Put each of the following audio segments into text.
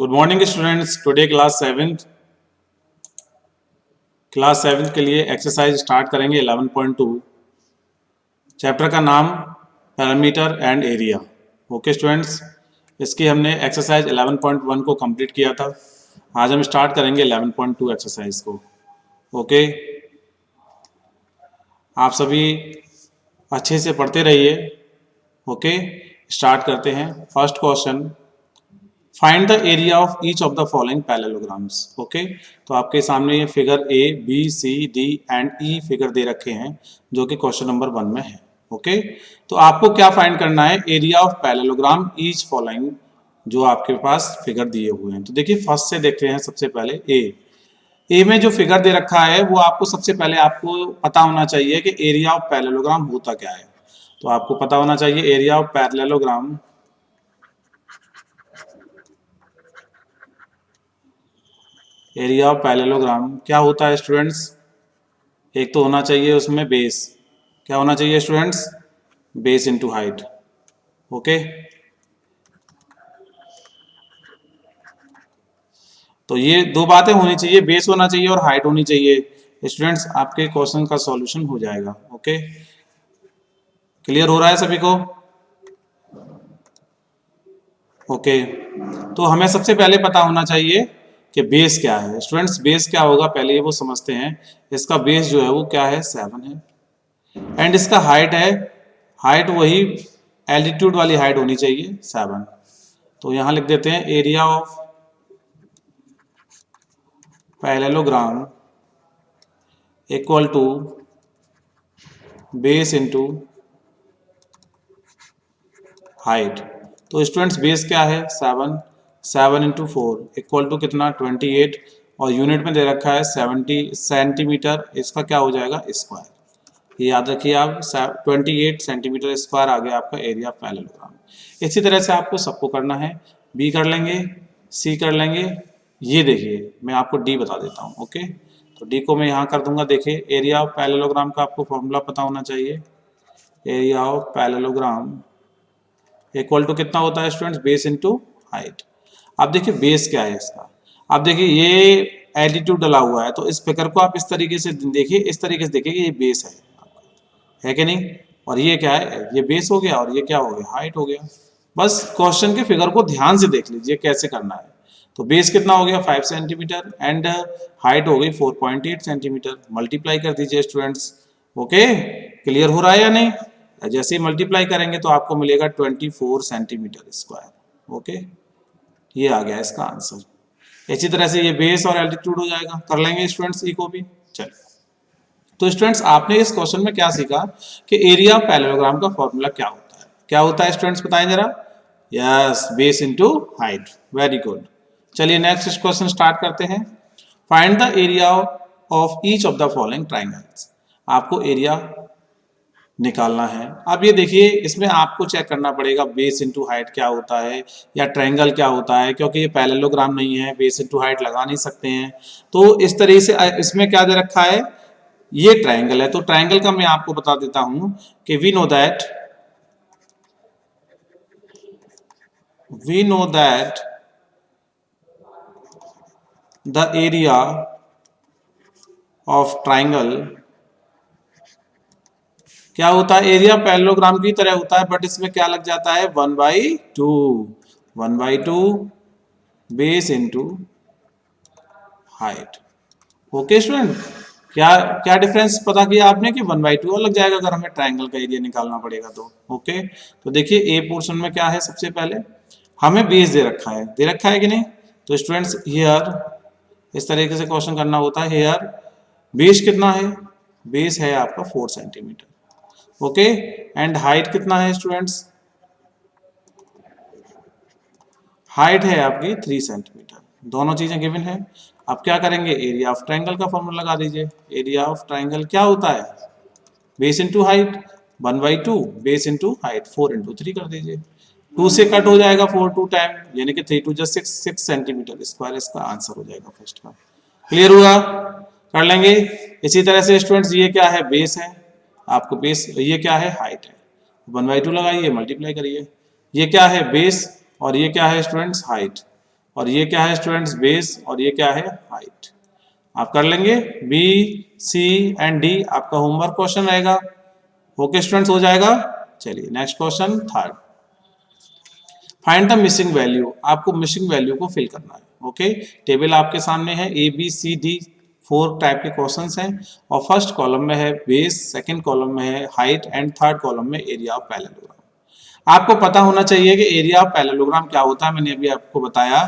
Good morning students. Today class seventh के लिए exercise start करेंगे 11.2। चैप्टर का नाम parameter and area. Okay students, इसकी हमने एक्सरसाइज 11.1 को कंप्लीट किया था। आज हम स्टार्ट करेंगे 11.2 एक्सरसाइज को। ओके, आप सभी अच्छे से पढ़ते रहिए। ओके, स्टार्ट करते हैं। First question, find the area of each of the following parallelograms. Okay, तो आपके सामने ये figure A B C D and E figure दे रखे हैं जो कि क्वेश्चन नंबर 1 में है। ओके, तो आपको क्या फाइंड करना है? Area of parallelogram each following, जो आपके पास फिगर दिए हुए हैं। तो देखिए फर्स्ट से देखते हैं। सबसे पहले ए में जो फिगर दे रखा है वो आपको सबसे पहले आपको पता होना चाहिए कि एरिया ऑफ पैरेललोग्राम होता क्या है। तो आपको पता होना चाहिए area of parallelogram area of parallelogram क्या होता है स्टूडेंट्स? एक तो होना चाहिए उसमें बेस। क्या होना चाहिए students? Base into height. Okay, तो ये दो बातें होनी चाहिए, बेस होना चाहिए और हाइट होनी चाहिए। स्टूडेंट्स आपके क्वेश्चन का सॉल्यूशन हो जाएगा। ओके, क्लियर हो रहा है सभी को? ओके, तो हमें सबसे पहले पता होना चाहिए कि बेस क्या है। स्टूडेंट्स बेस क्या होगा पहले ये वो समझते हैं। इसका बेस जो है वो क्या है? 7 है। एंड इसका हाइट है, हाइट वही एल्टीट्यूड वाली हाइट होनी चाहिए 7। तो यहां लिख देते हैं area of parallelogram equal to base into height. तो स्टूडेंट्स बेस क्या है? 7 इंटू 4 इक्वल टू कितना? 28। और यूनिट में दे रखा है 70 सेंटीमीटर। इसका क्या हो जाएगा? स्क्वायर। ये याद रखिए आप, 28 सेंटीमीटर स्क्वायर आ गया आपका एरिया पैरेललोग्राम। इसी तरह से आपको सबको करना है। बी कर लेंगे, सी कर लेंगे। ये देखिए मैं आपको डी बता देता हूँ। ओके, तो डी को मैं यहाँ कर दूंगा। देखिए एरिया ऑफ पैरेललोग्राम का आपको फॉर्मूला पता होना चाहिए। Area of parallelogram equal to कितना होता है स्टूडेंट्स? Base into height. अब देखिए बेस क्या है इसका। अब देखिए ये एल्टीट्यूड डला हुआ है, तो इस फिगर को आप इस तरीके से देखिए, इस तरीके से देखिए, ये बेस है कि नहीं? और ये क्या है? ये बेस हो गया और ये क्या हो गया? हाइट हो गया। बस क्वेश्चन के फिगर को ध्यान से देख लीजिए कैसे करना है। तो बेस कितना हो गया? 5 सेंटीमीटर एंड हाइट हो गई 4.8 सेंटीमीटर। मल्टीप्लाई कर दीजिए स्टूडेंट्स। ओके, क्लियर हो रहा है या नहीं? जैसे ही मल्टीप्लाई करेंगे तो आपको मिलेगा 24 सेंटीमीटर स्क्वायर। ओके, ये आ गया इसका आंसर। इसी तरह से ये बेस और एल्टीट्यूड हो जाएगा। कर लेंगे स्टूडेंट्स ई को भी। चलिए, तो स्टूडेंट्स आपने इस क्वेश्चन में क्या सीखा कि एरिया ऑफ पैरेललोग्राम का फॉर्मूला क्या होता है? क्या होता है स्टूडेंट्स बताएं जरा। Yes, base into height. Very good. चलिए नेक्स्ट क्वेश्चन स्टार्ट करते हैं। Find the area of each of the following triangles. आपको एरिया निकालना है। अब ये देखिए इसमें आपको चेक करना पड़ेगा बेस इनटू हाइट क्या होता है या ट्रायंगल क्या होता है, क्योंकि ये पैरेललोग्राम नहीं है, बेस इनटू हाइट लगा नहीं सकते हैं। तो इस तरीके से इसमें क्या दे रखा है? ये ट्रायंगल है। तो ट्रायंगल का मैं आपको बता देता हूं कि we know that the area of triangle क्या होता है? एरिया पैरेललोग्राम की तरह होता है, बट इसमें क्या लग जाता है? 1/2 base into height. Okay student, क्या क्या डिफरेंस पता किया आपने कि 1/2 और लग जाएगा अगर हमें ट्रायंगल का एरिया निकालना पड़ेगा तो। ओके, तो देखिए ए पोर्शन में क्या है? सबसे पहले हमें बेस दे रखा है, कि नहीं? तो स्टूडेंट्स हियर इस तरीके से क्वेश्चन करना होता है। हियर बेस कितना है? बेस है आपका 4 सेंटीमीटर। ओके, एंड हाइट कितना है स्टूडेंट्स? हाइट है आपकी 3 सेंटीमीटर। दोनों चीजें गिवन है। अब क्या करेंगे? एरिया ऑफ ट्रायंगल का फॉर्मूला लगा दीजिए। एरिया ऑफ ट्रायंगल क्या होता है? Base into height. 1/2 base into height, 4 into 3 कर दीजिए। 2 से कट हो जाएगा 4 2 टाइम, यानी कि 3 2 जा 6 सेंटीमीटर स्क्वायर इसका आंसर हो जाएगा फर्स्ट का। क्लियर हुआ? कर लेंगे। इसी तरह से स्टूडेंट्स ये क्या है? बेस है आपको, बेस। ये क्या है? हाइट है। 1/2 लगाइए, मल्टीप्लाई करिए। ये क्या है? बेस। और ये क्या है स्टूडेंट्स? हाइट। और ये क्या है स्टूडेंट्स बेस, और ये क्या है हाइट। आप कर लेंगे बी सी एंड डी, आपका होमवर्क क्वेश्चन रहेगा। ओके स्टूडेंट्स, हो जाएगा। चलिए next question third, find the missing value. आपको मिसिंग वैल्यू को फिल करना है। ओके, टेबल आपके सामने है, A B C D 4 type के क्वेश्चंस हैं, और फर्स्ट कॉलम में है बेस, सेकंड कॉलम में है हाइट एंड थर्ड कॉलम में एरिया ऑफ पैरेललोग्राम। आपको पता होना चाहिए कि एरिया ऑफ पैरेललोग्राम क्या होता है, मैंने अभी आपको बताया।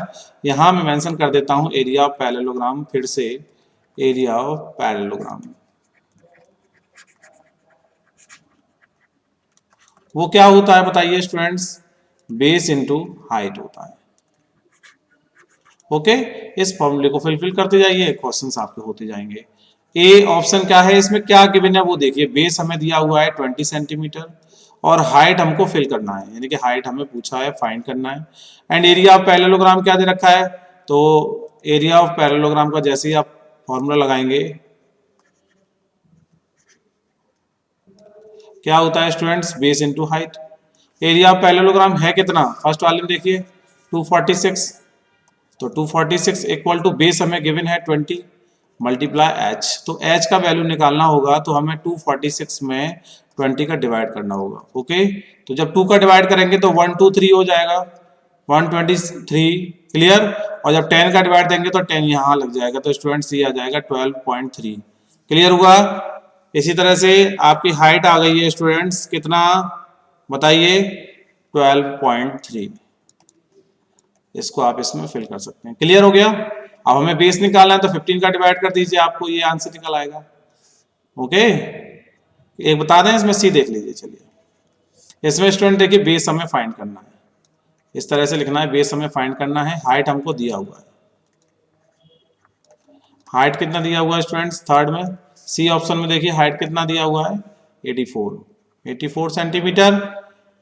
यहां मैं मेंशन कर देता हूं एरिया ऑफ पैरेललोग्राम, फिर से एरिया ऑफ पैरेललोग्राम वो क्या होता है बताइए स्टूडेंट्स, बेस इनटू हाइट होता है। ओके, इस फॉर्मूले को फिलफिल करते जाइए, क्वेश्चंस आपके होते जाएंगे। ए ऑप्शन क्या है, इसमें क्या गिवन है वो देखिए। बेस हमें दिया हुआ है 20 सेंटीमीटर, और हाइट हमको फिल करना है, यानी कि हाइट हमें पूछा है, फाइंड करना है। एंड एरिया ऑफ पैरेललोग्राम क्या दे रखा है, तो एरिया ऑफ पैरेललोग्राम का जैसे ही आप फॉर्मूला लगाएंगे क्या होता है students, base into height. Area of parallelogram है कितना, फर्स्ट वाले में देखिए 246, तो 246 इक्वल टू बेस हमें गिवन है 20 मल्टीप्लाई एच, तो एच का वैल्यू निकालना होगा तो हमें 246 में 20 का डिवाइड करना होगा। ओके, तो जब 2 का डिवाइड करेंगे तो 123 हो जाएगा, 123 क्लियर, और जब 10 का डिवाइड देंगे तो 10 यहाँ लग जाएगा, तो स्टूडेंट्स ये आ जाएगा 12.3। क्लियर हुआ। इसी तरह से आपकी हाइट आ गई है स्टूडेंट्स, कितना बताइए, 12.3। इसको आप इसमें फिल कर सकते हैं। क्लियर हो गया। अब हमें बेस निकालना है तो 15 का डिवाइड कर दीजिए, आपको ये आंसर निकल आएगा। ओके, एक बता दें इसमें, सी देख लीजिए। चलिए इसमें स्टूडेंट देखिए बेस हमें फाइंड करना है, इस तरह से लिखना है, बेस हमें फाइंड करना है, हाइट हमको दिया हुआ है। हाइट कितना दिया हुआ है स्टूडेंट्स, थर्ड में सी ऑप्शन में देखिए हाइट कितना दिया हुआ है, 84 centimetre.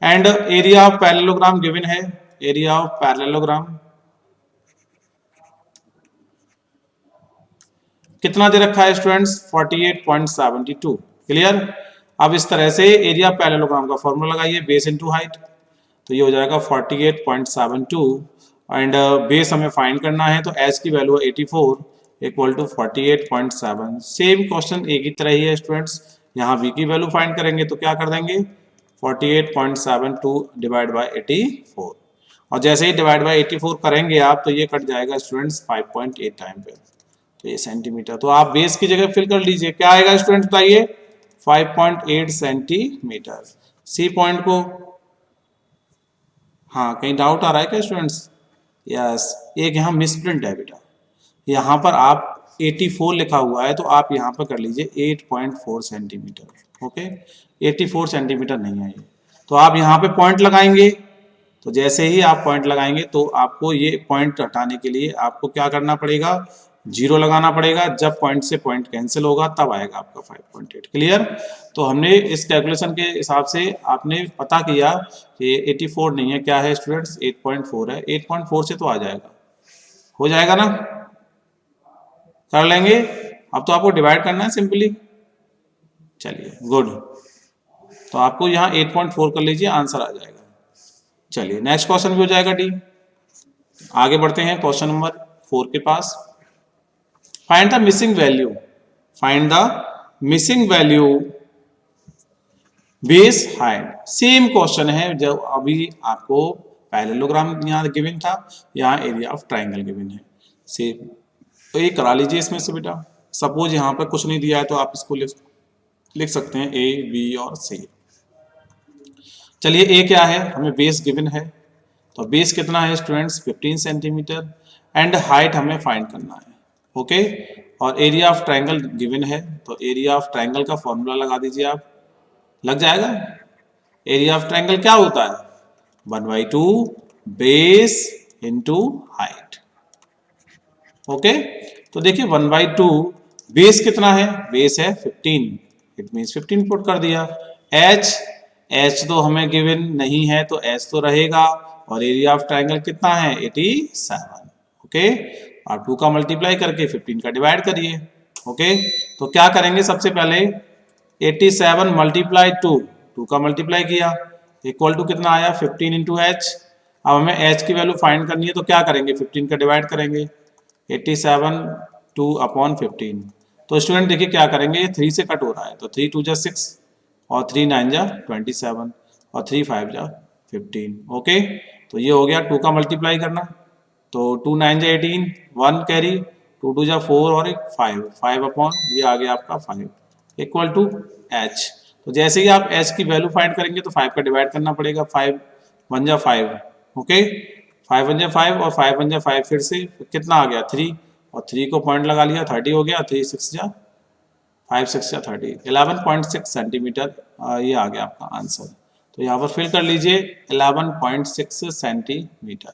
And area of parallelogram given है, एरिया ऑफ पैरेललोग्राम कितना दे रखा है स्टूडेंट्स, 48.72। क्लियर। अब इस तरह से एरिया ऑफ पैरेललोग्राम का फॉर्मूला लगाइए, बेस इनटू हाइट, तो ये हो जाएगा 48.72, एंड बेस हमें फाइंड करना है तो एच की वैल्यू है 84 इक्वल टू 48.7। सेम क्वेश्चन एक ही तरह ही है स्टूडेंट्स, यहाँ बी की वैल्यू फाइंड करेंगे तो क्या कर देंगे, 48.72 डिवाइड बाय 84, और जैसे ही डिवाइड बाय 84 करेंगे आप तो ये कट जाएगा स्टूडेंट्स 5.8 टाइम पे, तो ये सेंटीमीटर, तो आप बेस की जगह फिल कर लीजिए, क्या आएगा स्टूडेंट्स बताइए, 5.8 सेंटीमीटर। सी पॉइंट को, हाँ कहीं डाउट आ रहा है क्या स्टूडेंट्स, यस, एक यहाँ मिसप्रिंट है बेटा, यहाँ पर आप 84 लिखा हुआ है तो आप यहाँ पर कर लीजिए 8.4 सेंटीमीटर। ओके, 84 सेंटीमीटर नहीं है ये, तो आप यहाँ पे पॉइंट लगाएंगे, तो जैसे ही आप पॉइंट लगाएंगे तो आपको ये पॉइंट हटाने के लिए आपको क्या करना पड़ेगा, 0 लगाना पड़ेगा। जब पॉइंट से पॉइंट कैंसिल होगा तब आएगा आपका 5.8। क्लियर। तो हमने इस कैलकुलेशन के हिसाब से आपने पता किया कि 84 नहीं है, क्या है स्टूडेंट्स, 8.4 है। 8.4 से तो आ जाएगा, हो जाएगा ना, कर लेंगे। अब तो आपको डिवाइड करना है सिंपली। चलिए गुड, तो आपको यहाँ 8.4 कर लीजिए, आंसर आ जाएगा। चलिए नेक्स्ट क्वेश्चन भी हो जाएगा डी। आगे बढ़ते हैं क्वेश्चन नंबर 4 के पास। Find the missing value, find the missing value base height. Same question है जो अभी आपको पैरेललोग्राम यहाँ गिवन था, यहाँ एरिया ऑफ ट्राइंगल गिवन है। सेम तो ये करा लीजिए इसमें से बेटा। सपोज यहाँ पर कुछ नहीं दिया है तो आप इसको लिख सकते हैं ए बी और सी। चलिए ए क्या है, हमें बेस गिवन है, तो बेस कितना है स्टूडेंट्स, 15 सेंटीमीटर, एंड हाइट हमें फाइंड करना है। ओके, और एरिया ऑफ ट्राइंगल गिवन है, तो एरिया ऑफ ट्राइंगल का फॉर्मूला लगा दीजिए आप, लग जाएगा। एरिया ऑफ ट्राइंगल क्या होता है, 1/2 बेस इंटू हाइट। ओके, तो देखिए 1/2 बेस कितना है, बेस है 15, इट मीन्स 15 पुट कर दिया। एच तो हमें गिवन नहीं है तो एच तो रहेगा, और एरिया ऑफ ट्राइंगल कितना है 87। ओके, और 2 का मल्टीप्लाई करके 15 का डिवाइड करिए। ओके, तो क्या करेंगे, सबसे पहले 87 मल्टीप्लाई 2 का मल्टीप्लाई किया, इक्वल टू कितना आया 15 इंटू एच, अब हमें h की वैल्यू फाइंड करनी है तो क्या करेंगे, 15 का डिवाइड करेंगे, 87 2 अपॉन 15। तो स्टूडेंट देखिए क्या करेंगे, ये 3 से कट हो रहा है तो 3 2 जा 6 और 3 9 जा 27 और 3 5 जा 15। ओके, तो ये हो गया 2 का मल्टीप्लाई करना, तो 2 9 जा 18, 1 कैरी, 2 2 जा 4 और 5 5 अपॉन ये आ गया आपका 5 इक्वल टू h। तो जैसे ही आप h की वैल्यू फाइंड करेंगे तो 5 का डिवाइड करना पड़ेगा, 5 1 जा 5, ओके 5 1 जा 5 और 5 1 जा 5 फिर से कितना आ गया 3 और 3 को पॉइंट लगा लिया 30 हो गया, 3 6 जा 5 6 जा 30, 11.6 सेंटीमीटर ये आ गया आपका आंसर। तो यहाँ पर फिल कर लीजिए 11.6 सेंटीमीटर।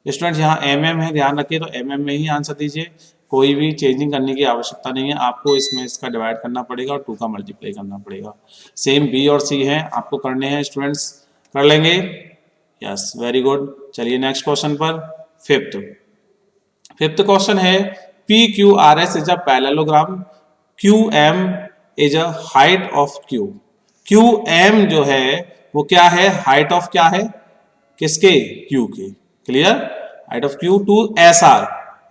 स्टूडेंट्स यहाँ mm है, ध्यान रखिए, तो mm में ही आंसर दीजिए, कोई भी चेंजिंग करने की आवश्यकता नहीं है, आपको इसमें इसका डिवाइड करना पड़ेगा और 2 का मल्टीप्लाई करना पड़ेगा। सेम b और c है, आपको करने हैं स्टूडेंट्स, कर लेंगे, यस वेरी गुड। चलिए नेक्स्ट क्वेश्चन पर, फिफ्थ क्वेश्चन है PQRS is a parallelogram, QM is a height of Q। QM जो है वो क्या है, हाइट ऑफ क्या है, किसके, Q के, clear, height of Q to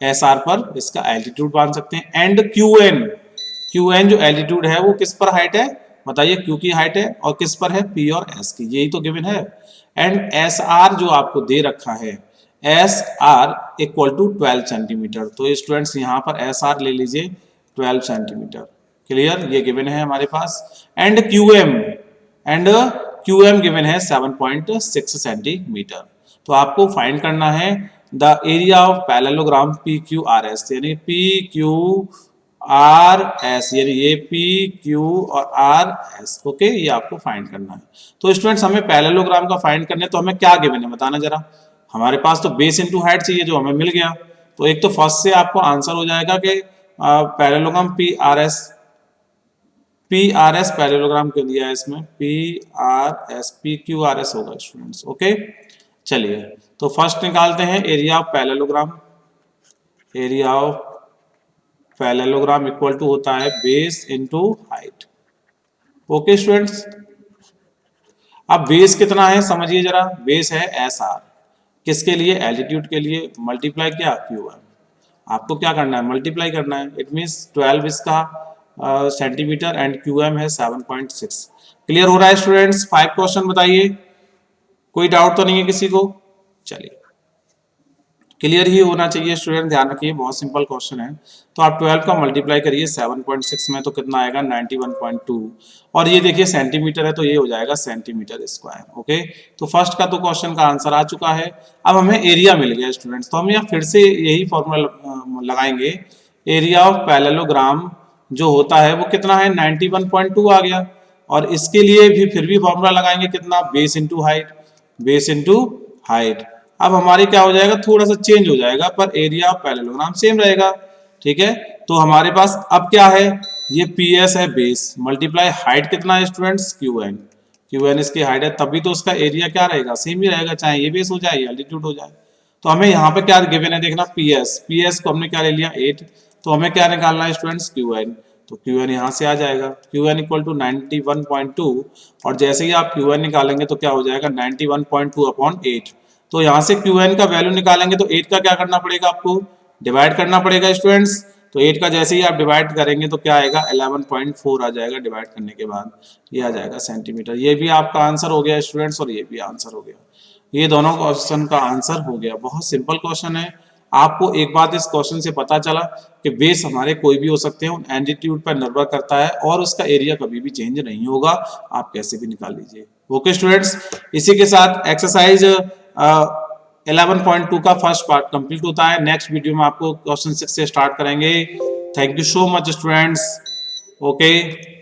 SR पर इसका एल्टीट्यूड मान सकते हैं, एंड QN जो एल्टीट्यूड है वो किस पर हाइट है, बताइए, Q की हाइट है और किस पर है, P और S की, यही तो गिवन है। एंड SR जो आपको दे रखा है, SR इक्वल टू 12 सेंटीमीटर, तो स्टूडेंट्स यहाँ पर SR ले लीजिए 12 सेंटीमीटर, क्लियर, ये गिवन है हमारे पास। एंड QM गिवन है 7.6 सेंटीमीटर। तो आपको फाइंड करना है the area of parallelogram PQRS, यानी PQRS, यानी ये PQ और RS, ओके, ये आपको फाइंड करना है। तो स्टूडेंट्स हमें पैरेललोग्राम का फाइंड करने, तो हमें क्या गिवन है बताना जरा, हमारे पास तो बेस इनटू हाइट चाहिए जो हमें मिल गया, तो एक तो फर्स्ट से आपको आंसर हो जाएगा कि पैरेललोग्राम PRS पैरेललोग्राम क्यों दिया है इसमें, PQRS होगा स्टूडेंट्स, ओके। चलिए तो फर्स्ट निकालते हैं area of parallelogram equal to होता है base into height, okay students. अब बेस कितना है समझिए जरा, बेस है SR, किसके लिए, एल्टीट्यूड के लिए, मल्टीप्लाई क्या, QM, आपको क्या करना है, मल्टीप्लाई करना है, इट मींस 12 इसका सेंटीमीटर एंड QM है 7.6। क्लियर हो रहा है स्टूडेंट्स, 5 क्वेश्चन बताइए, कोई डाउट तो नहीं है किसी को, चलिए क्लियर ही होना चाहिए स्टूडेंट, ध्यान रखिए बहुत सिंपल क्वेश्चन है। तो आप 12 का मल्टीप्लाई करिए 7.6 में तो कितना आएगा 91.2, और ये देखिए सेंटीमीटर है तो ये हो जाएगा सेंटीमीटर स्क्वायर, ओके। तो फर्स्ट का तो क्वेश्चन का आंसर आ चुका है। अब हमें एरिया मिल गया स्टूडेंट्स, तो हम यहाँ फिर से यही फॉर्मूला लगाएंगे, एरिया ऑफ पैरेललोग्राम जो होता है वो कितना है 91.2 आ गया, और इसके लिए भी फिर भी फॉर्मूला लगाएंगे कितना, बेस इनटू हाइट। अब हमारे क्या हो जाएगा, थोड़ा सा चेंज हो जाएगा पर एरिया ऑफ पैरेललोग्राम सेम रहेगा, ठीक है। तो हमारे पास अब क्या है, ये PS है बेस, मल्टीप्लाई हाइट कितना है स्टूडेंट्स, QN इसकी हाइट है, तभी तो उसका एरिया क्या रहेगा, सेम ही रहेगा, चाहे ये बेस हो जाए या एल्टीट्यूड हो जाए। तो हमें यहाँ पे क्या गिवन है देखना, PS को हमने क्या ले लिया 8, तो हमें क्या निकालना है स्टूडेंट्स, QN, तो QN यहाँ से आ जाएगा, QN इक्वल टू 91.2, और जैसे ही आप QN निकालेंगे तो क्या हो जाएगा 91.2 अपॉन 8। तो यहाँ से QN का वैल्यू निकालेंगे तो 8 का क्या करना पड़ेगा, आपको डिवाइड करना पड़ेगा स्टूडेंट्स। तो 8 का जैसे ही आप डिवाइड करेंगे तो क्या आएगा 11.4 आ जाएगा, डिवाइड करने के बाद ये आ जाएगा सेंटीमीटर। ये भी आपका आंसर हो गया स्टूडेंट्स, और ये भी आंसर हो गया, ये दोनों क्वेश्चन का आंसर हो गया। बहुत सिंपल क्वेश्चन है। आपको एक बात इस क्वेश्चन से पता चला कि बेस हमारे कोई भी हो सकते हैं, एल्टीट्यूड पर निर्भर करता है, और उसका एरिया कभी भी चेंज नहीं होगा, आप कैसे भी निकाल लीजिए। ओके स्टूडेंट्स, इसी के साथ एक्सरसाइज 11.2 का फर्स्ट पार्ट कंप्लीट होता है। नेक्स्ट वीडियो में आपको क्वेश्चन 6 से स्टार्ट करेंगे। Thank you so much students, okay.